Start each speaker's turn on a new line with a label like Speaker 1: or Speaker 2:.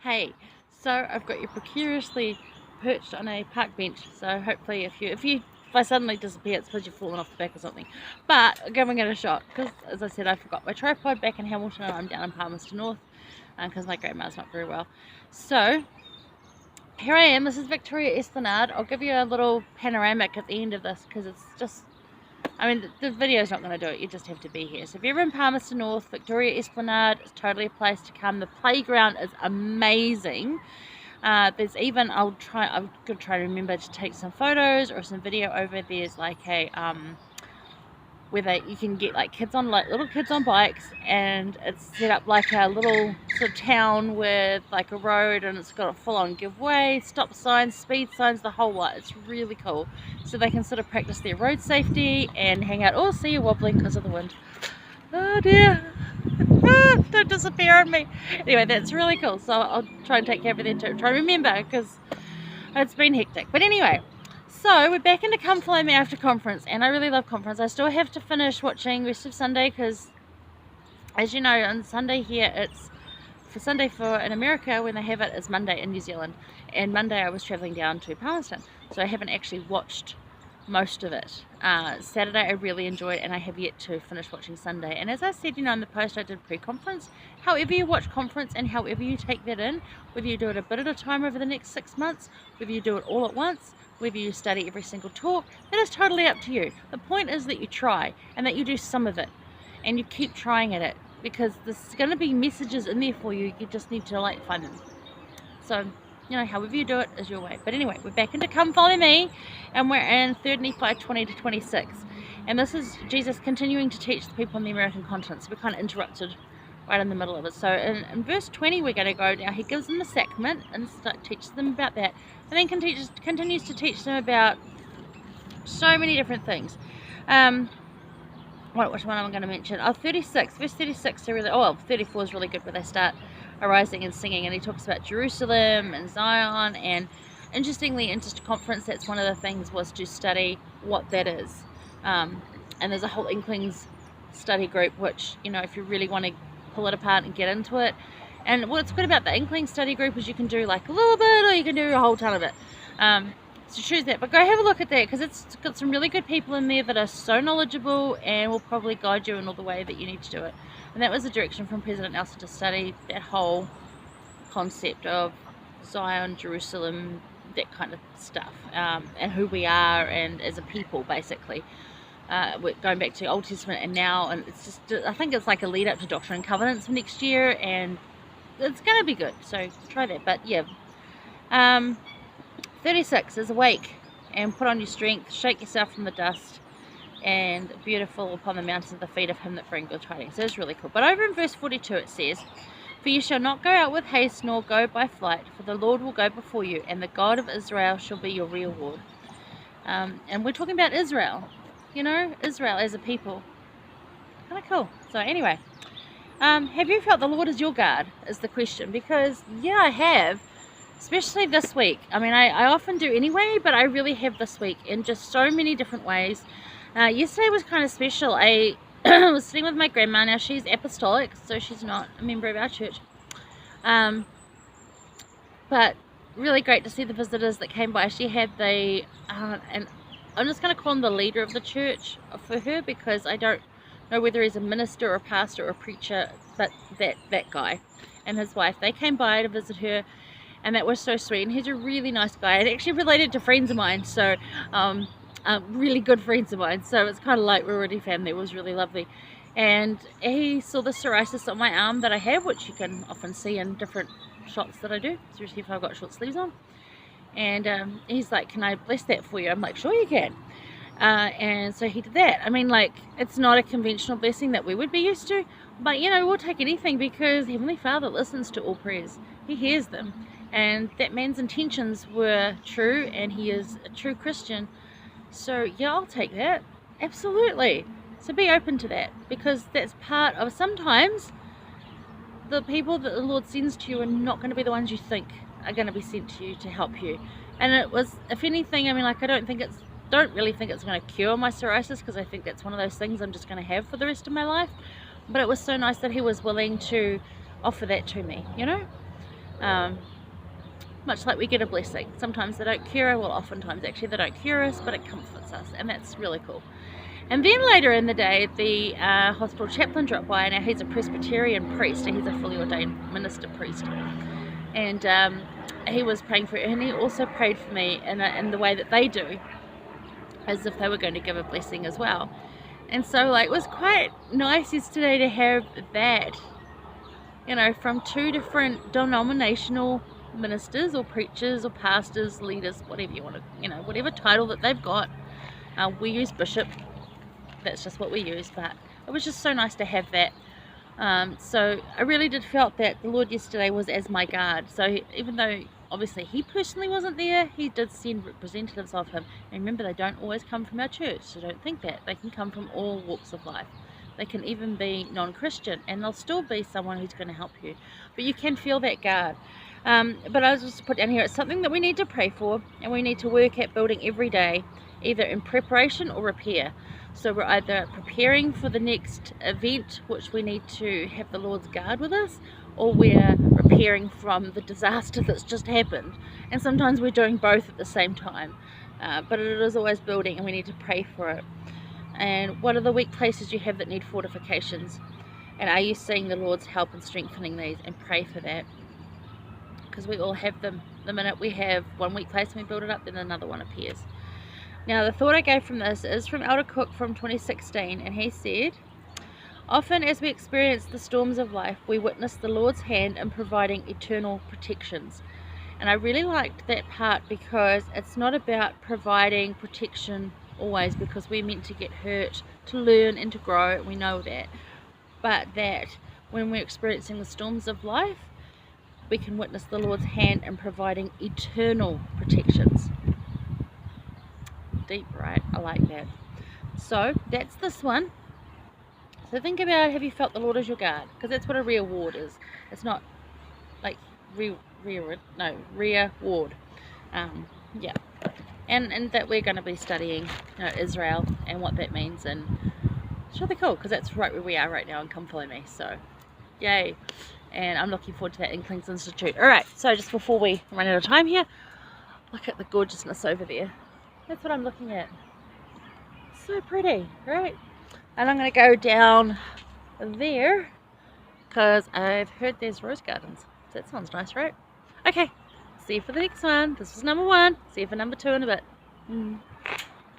Speaker 1: Hey, so I've got you precariously perched on a park bench, so hopefully if I suddenly disappear, it's because you've fallen off the back or something. But I'm giving it a shot, because as I said, I forgot my tripod back in Hamilton and I'm down in Palmerston North, because my grandma's not very well. So here I am. This is Victoria Esplanade. I'll give you a little panoramic at the end of this, because it's just, I mean, the video's not going to do it. You just have to be here. So if you're in Palmerston North, Victoria Esplanade is totally a place to come. The playground is amazing. There's even, I'm going to try to remember to take some photos or some video over. There's like a, where you can get like little kids on bikes, and it's set up like a little sort of town with like a road, and it's got a full-on give way, stop signs, speed signs, the whole lot. It's really cool, so they can sort of practice their road safety and hang out. Oh, see you wobbling because of the wind. Oh dear. Don't disappear on me. Anyway, that's really cool, so I'll try and take care of it then too. Try and remember, because it's been hectic. But anyway, so we're back into Come Follow Me after conference, and I really love conference. I still have to finish watching rest of Sunday, because as you know, on Sunday here, it's for Sunday in America, when they have it, is Monday in New Zealand, and Monday I was travelling down to Palmerston, so I haven't actually watched most of it. Saturday I really enjoyed, and I have yet to finish watching Sunday. And as I said, you know, in the post I did pre-conference, however you watch conference and however you take that in, whether you do it a bit at a time over the next 6 months, whether you do it all at once, whether you study every single talk, that is totally up to you. The point is that you try, and that you do some of it, and you keep trying at it, because there's going to be messages in there for you. You just need to like find them. So, you know, however you do it is your way. But anyway, we're back into Come Follow Me, and we're in 3rd Nephi 20 to 26. And this is Jesus continuing to teach the people on the American continent. So we're kind of interrupted right in the middle of it. So in verse 20 we're going to go now. He gives them the sacrament and teaches them about that. And then continues to teach them about so many different things. Which one am I going to mention? Oh, 36. Verse 36, 34 is really good, where they start arising and singing, and he talks about Jerusalem and Zion. And interestingly, in just conference, that's one of the things, was to study what that is. And there's a whole Inklings study group, which, you know, if you really want to pull it apart and get into it. And what's good about the Inkling study group is you can do like a little bit, or you can do a whole ton of it. So choose that, but go have a look at that, because it's got some really good people in there that are so knowledgeable and will probably guide you in all the way that you need to do it. And that was the direction from President Nelson, to study that whole concept of Zion, Jerusalem, that kind of stuff, and who we are, and as a people, basically. We're going back to Old Testament and now, and it's just, I think it's like a lead up to Doctrine and Covenants for next year, and it's going to be good, so try that. But yeah, 36 is awake and put on your strength, shake yourself from the dust, and beautiful upon the mountains of the feet of him that bring good tidings. So it's really cool. But over in verse 42 it says, for you shall not go out with haste, nor go by flight, for the Lord will go before you, and the God of Israel shall be your reward. And we're talking about Israel, you know, Israel as a people. Kind of cool. So anyway, have you felt the Lord is your guard, is the question. Because yeah, I have. Especially this week. I mean, I often do anyway, but I really have this week in just so many different ways. Yesterday was kind of special. I was sitting with my grandma. Now, she's apostolic, so she's not a member of our church. But really great to see the visitors that came by. She had and I'm just going to call him the leader of the church for her, because I don't know whether he's a minister or a pastor or a preacher, but that guy and his wife, they came by to visit her. And that was so sweet, and he's a really nice guy, and actually related to friends of mine, so really good friends of mine, so it's kind of like we're already family. It was really lovely. And he saw the psoriasis on my arm that I have, which you can often see in different shots that I do, especially if I've got short sleeves on. And he's like, can I bless that for you? I'm like, sure you can. And so he did that. I mean, like, it's not a conventional blessing that we would be used to, but you know, we'll take anything, because Heavenly Father listens to all prayers. He hears them. And that man's intentions were true, and he is a true Christian. So yeah, I'll take that. Absolutely. So be open to that, because that's part of, sometimes the people that the Lord sends to you are not going to be the ones you think are going to be sent to you to help you. And it was, if anything, I mean, like, I don't really think it's going to cure my psoriasis, because I think that's one of those things I'm just going to have for the rest of my life. But it was so nice that he was willing to offer that to me, you know. Much like we get a blessing. Sometimes they don't cure, well, oftentimes actually they don't cure us, but it comforts us, and that's really cool. And then later in the day, the hospital chaplain dropped by. Now he's a Presbyterian priest, and he's a fully ordained minister priest, and he was praying for it, and he also prayed for me in the way that they do, as if they were going to give a blessing as well. And so like it was quite nice yesterday to have that, you know, from two different denominational ministers or preachers or pastors, leaders, whatever you want to, you know, whatever title that they've got. We use bishop, that's just what we use, but it was just so nice to have that. So I really did felt that the Lord yesterday was as my guard. So even though obviously he personally wasn't there, he did send representatives of him. And remember, they don't always come from our church, so don't think that. They can come from all walks of life. They can even be non-Christian, and they'll still be someone who's going to help you. But you can feel that guard. But I was just put down here, it's something that we need to pray for, and we need to work at building every day, either in preparation or repair. So we're either preparing for the next event, which we need to have the Lord's guard with us, or we're repairing from the disaster that's just happened. And sometimes we're doing both at the same time. But it is always building, and we need to pray for it. And what are the weak places you have that need fortifications? And are you seeing the Lord's help in strengthening these? And pray for that. Because we all have them. The minute we have one weak place and we build it up, then another one appears. Now the thought I gave from this is from Elder Cook from 2016, and he said, often as we experience the storms of life, we witness the Lord's hand in providing eternal protections. And I really liked that part, because it's not about providing protection always because we're meant to get hurt to learn and to grow, we know that, but that when we're experiencing the storms of life, we can witness the Lord's hand in providing eternal protections. Deep, right? I like that. So that's this one. So think about, have you felt the Lord as your guard? Because that's what a rear ward is. It's not like rear ward. Yeah. And that we're going to be studying, you know, Israel and what that means, and it's really cool because that's right where we are right now in Come Follow Me. So yay. And I'm looking forward to that Inklings Institute. Alright, so just before we run out of time here, look at the gorgeousness over there. That's what I'm looking at. So pretty, right? And I'm going to go down there because I've heard there's rose gardens. So that sounds nice, right? Okay, see you for the next one. This was number 1. See you for number 2 in a bit.